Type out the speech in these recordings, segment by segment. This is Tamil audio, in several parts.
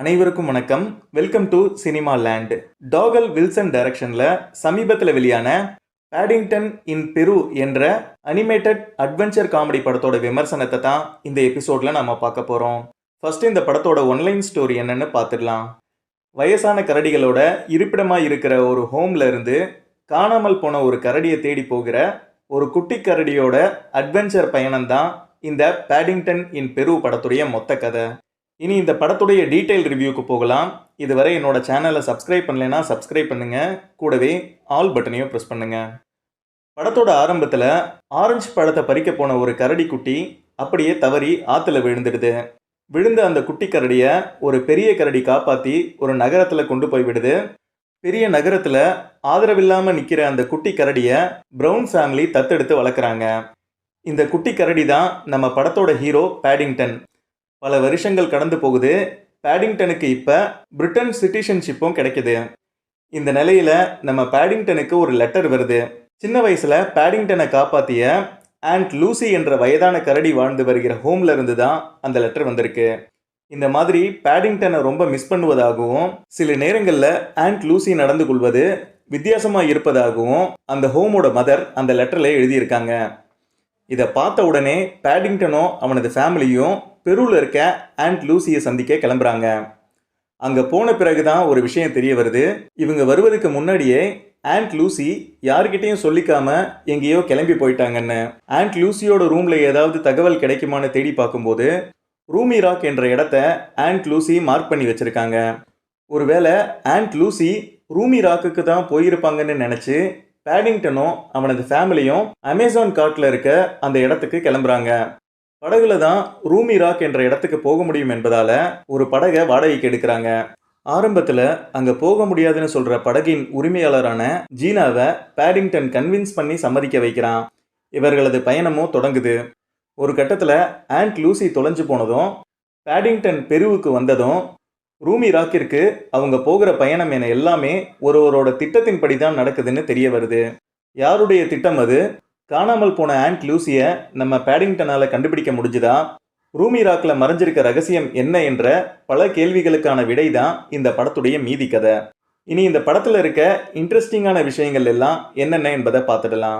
அனைவருக்கும் வணக்கம். Welcome to cinema land. Toggle Wilson டைரக்ஷன்ல சமீபத்தில் வெளியான பேடிங்டன் இன் பெரு என்ற அனிமேட்டட் அட்வென்ச்சர் காமெடி படத்தோட விமர்சனத்தை தான் இந்த எபிசோட்ல நம்ம பார்க்க போறோம். ஃபர்ஸ்ட் இந்த படத்தோட ஒன்லைன் ஸ்டோரி என்னன்னு பார்த்துடலாம். வயசான கரடிகளோட இருப்பிடமாக இருக்கிற ஒரு ஹோம்ல இருந்து காணாமல் போன ஒரு கரடியை தேடி போகிற ஒரு குட்டி கரடியோட அட்வென்ச்சர் பயணம் தான் இந்த பேடிங்டன் இன் பெரு படத்துடைய மொத்த கதை. இனி இந்த படத்துடைய டீட்டெயில் ரிவ்யூக்கு போகலாம். இதுவரை என்னோட சேனலை சப்ஸ்கிரைப் பண்ணலைன்னா சப்ஸ்கிரைப் பண்ணுங்க, கூடவே ஆல் பட்டனையும் ப்ரெஸ் பண்ணுங்க. படத்தோட ஆரம்பத்தில் ஆரஞ்சு பழத்தை பறிக்க போன ஒரு கரடி குட்டி அப்படியே தவறி ஆற்றுல விழுந்துடுது. விழுந்த அந்த குட்டி கரடியை ஒரு பெரிய கரடி காப்பாற்றி ஒரு நகரத்தில் கொண்டு போய் விடுது. பெரிய நகரத்தில் ஆதரவில்லாமல் நிற்கிற அந்த குட்டி கரடியை ப்ரௌன் ஃபேமிலி தத்தெடுத்து வளர்க்குறாங்க. இந்த குட்டி கரடி தான் நம்ம படத்தோட ஹீரோ பேடிங்டன். பல வருஷங்கள் கடந்து போகுது. பேடிங்டனுக்கு இப்போ பிரிட்டன் சிட்டிசன்ஷிப்பும் கிடைக்குது. இந்த நிலையில் நம்ம பேடிங்டனுக்கு ஒரு லெட்டர் வருது. சின்ன வயசில் பேடிங்டனை காப்பாற்றிய ஆண்ட் லூசி என்ற வயதான கரடி வாழ்ந்து வருகிற ஹோம்ல இருந்து தான் அந்த லெட்டர் வந்திருக்கு. இந்த மாதிரி பேடிங்டனை ரொம்ப மிஸ் பண்ணுவதாகவும் சில நேரங்களில் ஆண்ட் லூசி நடந்து கொள்வது வித்தியாசமாக இருப்பதாகவும் அந்த ஹோமோட மதர் அந்த லெட்டரில் எழுதியிருக்காங்க. இதை பார்த்த உடனே பேடிங்டனும் அவனது ஃபேமிலியும் பெருவில் இருக்க ஆண்ட் லூசியை சந்திக்க கிளம்புறாங்க. அங்கே போன பிறகு தான் ஒரு விஷயம் தெரிய வருது. இவங்க வருவதுக்கு முன்னாடியே ஆண்ட் லூசி யார்கிட்டையும் சொல்லிக்காம எங்கேயோ கிளம்பி போயிட்டாங்கன்னு. ஆண்ட் லூசியோட ரூமில் ஏதாவது தகவல் கிடைக்குமான்னு தேடி பார்க்கும்போது ரூமி ராக் என்ற இடத்த ஆண்ட் லூசி மார்க் பண்ணி வச்சுருக்காங்க. ஒருவேளை ஆண்ட் லூசி ரூமி ராக்குக்கு தான் போயிருப்பாங்கன்னு நினச்சி பேடிங்டனும் அவனது ஃபேமிலியும் அமேசான் காட்டில் இருக்க அந்த இடத்துக்கு கிளம்புறாங்க. படகுல தான் ரூமி ராக் என்ற இடத்துக்கு போக முடியும் என்பதால் ஒரு படகை வாடகைக்கு எடுக்கிறாங்க. ஆரம்பத்தில் அங்கே போக முடியாதுன்னு சொல்கிற படகின் உரிமையாளரான ஜீனாவை பேடிங்டன் கன்வின்ஸ் பண்ணி சம்மதிக்க வைக்கிறான். இவர்களது பயணமும் தொடங்குது. ஒரு கட்டத்தில் ஆண்ட் லூசி தொலைஞ்சு போனதும் பேடிங்டன் பெருவுக்கு வந்ததும் ரூமி ராக்கிற்கு அவங்க போகிற பயணம் என எல்லாமே ஒருவரோட திட்டத்தின்படி தான் நடக்குதுன்னு தெரிய வருது. யாருடைய திட்டம் அது? காணாமல் போன ஆண்ட் லூசியை நம்ம பேடிங்டனால் கண்டுபிடிக்க முடிஞ்சுதா? ரூமி ராக்கில் மறைஞ்சிருக்க ரகசியம் என்ன என்ற பல கேள்விகளுக்கான விடை தான் இந்த படத்துடைய மீதி கதை. இனி இந்த படத்தில் இருக்க இன்ட்ரெஸ்டிங்கான விஷயங்கள் எல்லாம் என்னென்ன என்பதை பார்த்துடலாம்.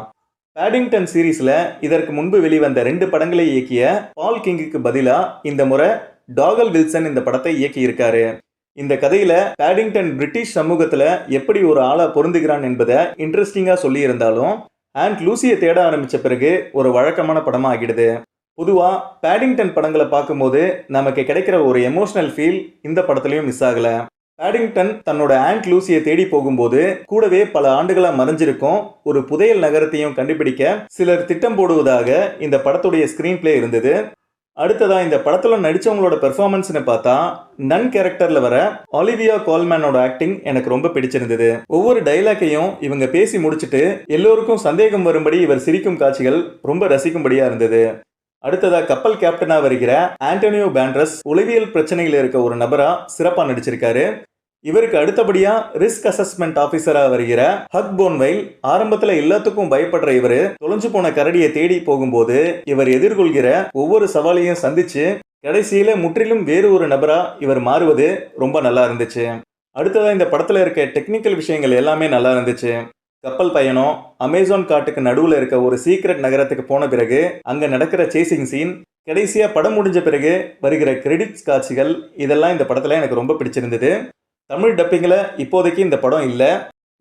பேடிங்டன் சீரீஸில் இதற்கு முன்பு வெளிவந்த 2 படங்களை இயக்கிய பால் கிங்குக்கு பதிலாக இந்த முறை டாகல் வில்சன் இந்த படத்தை இயக்கி இருக்காரு. இந்த கதையில பேடிங்டன் பிரிட்டிஷ் சமூகத்துல எப்படி ஒரு ஆளா பொருந்துகிறான் என்பதை இன்ட்ரெஸ்டிங்கா சொல்லி இருந்தாலும் ஆண்ட் லூசியை தேட ஆரம்பிச்ச பிறகு ஒரு வழக்கமான படமா ஆகிடுது. பொதுவா பேடிங்டன் படங்களை பார்க்கும்போது நமக்கு கிடைக்கிற ஒரு எமோஷனல் ஃபீல் இந்த படத்துலயும் மிஸ் ஆகல. பேடிங்டன் தன்னோட ஆண்ட் லூசியை தேடி போகும்போது கூடவே பல ஆண்டுகளா மறைஞ்சிருக்கும் ஒரு புதையல் நகரத்தையும் கண்டுபிடிக்க சிலர் திட்டம் போடுவதாக இந்த படத்துடைய ஸ்கிரீன் பிளே இருந்தது. அடுத்ததா இந்த படத்துல நடிச்சவங்களோட பெர்ஃபார்மன்ஸ்னு பார்த்தா நன் கேரக்டர்ல வர ஒலிவியா கோல்மேனோட ஆக்டிங் எனக்கு ரொம்ப பிடிச்சிருந்தது. ஒவ்வொரு டைலாக்கையும் இவங்க பேசி முடிச்சுட்டு எல்லோருக்கும் சந்தேகம் வரும்படி இவர் சிரிக்கும் காட்சிகள் ரொம்ப ரசிக்கும்படியா இருந்தது. அடுத்ததா கப்பல் கேப்டனா வருகிற ஆண்டனியோ பேண்ட்ரஸ் உளவியல் பிரச்சனையில் இருக்க ஒரு நபரா சிறப்பா நடிச்சிருக்காரு. இவருக்கு அடுத்தபடியா ரிஸ்க் அசஸ்மெண்ட் ஆபீசரா வருகிற ஹக் போன்வைல். ஆரம்பத்துல எல்லாத்துக்கும் பயப்படுற இவரு தொலைஞ்சு போன கரடியை தேடி போகும்போது இவர் எதிர்கொள்கிற ஒவ்வொரு சவாலையும் சந்திச்சு கடைசியில முற்றிலும் வேறு ஒரு நபரா இவர் மாறுவது ரொம்ப நல்லா இருந்துச்சு. அடுத்ததா இந்த படத்துல இருக்க டெக்னிக்கல் விஷயங்கள் எல்லாமே நல்லா இருந்துச்சு. கப்பல் பயணம், அமேசான் காட்டுக்கு நடுவில் இருக்க ஒரு சீக்ரெட் நகரத்துக்கு போன பிறகு அங்க நடக்கிற சேசிங் சீன், கடைசியா படம் முடிஞ்ச பிறகு வருகிற கிரெடிட்ஸ் காட்சிகள், இதெல்லாம் இந்த படத்துல எனக்கு ரொம்ப பிடிச்சிருந்தது. தமிழ் டப்பிங்கில் இப்போதைக்கு இந்த படம் இல்லை.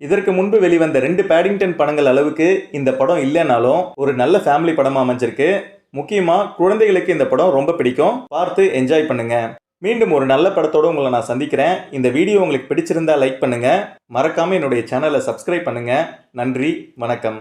இதற்கு முன்பு வெளிவந்த 2 பேடிங்டன் படங்கள் அளவுக்கு இந்த படம் இல்லைனாலும் ஒரு நல்ல ஃபேமிலி படமாக அமைஞ்சிருக்கு. முக்கியமாக குழந்தைகளுக்கு இந்த படம் ரொம்ப பிடிக்கும். பார்த்து என்ஜாய் பண்ணுங்க. மீண்டும் ஒரு நல்ல படத்தோடு உங்களை நான் சந்திக்கிறேன். இந்த வீடியோ உங்களுக்கு பிடிச்சிருந்தா லைக் பண்ணுங்க. மறக்காம என்னுடைய சேனலை சப்ஸ்கிரைப் பண்ணுங்க. நன்றி, வணக்கம்.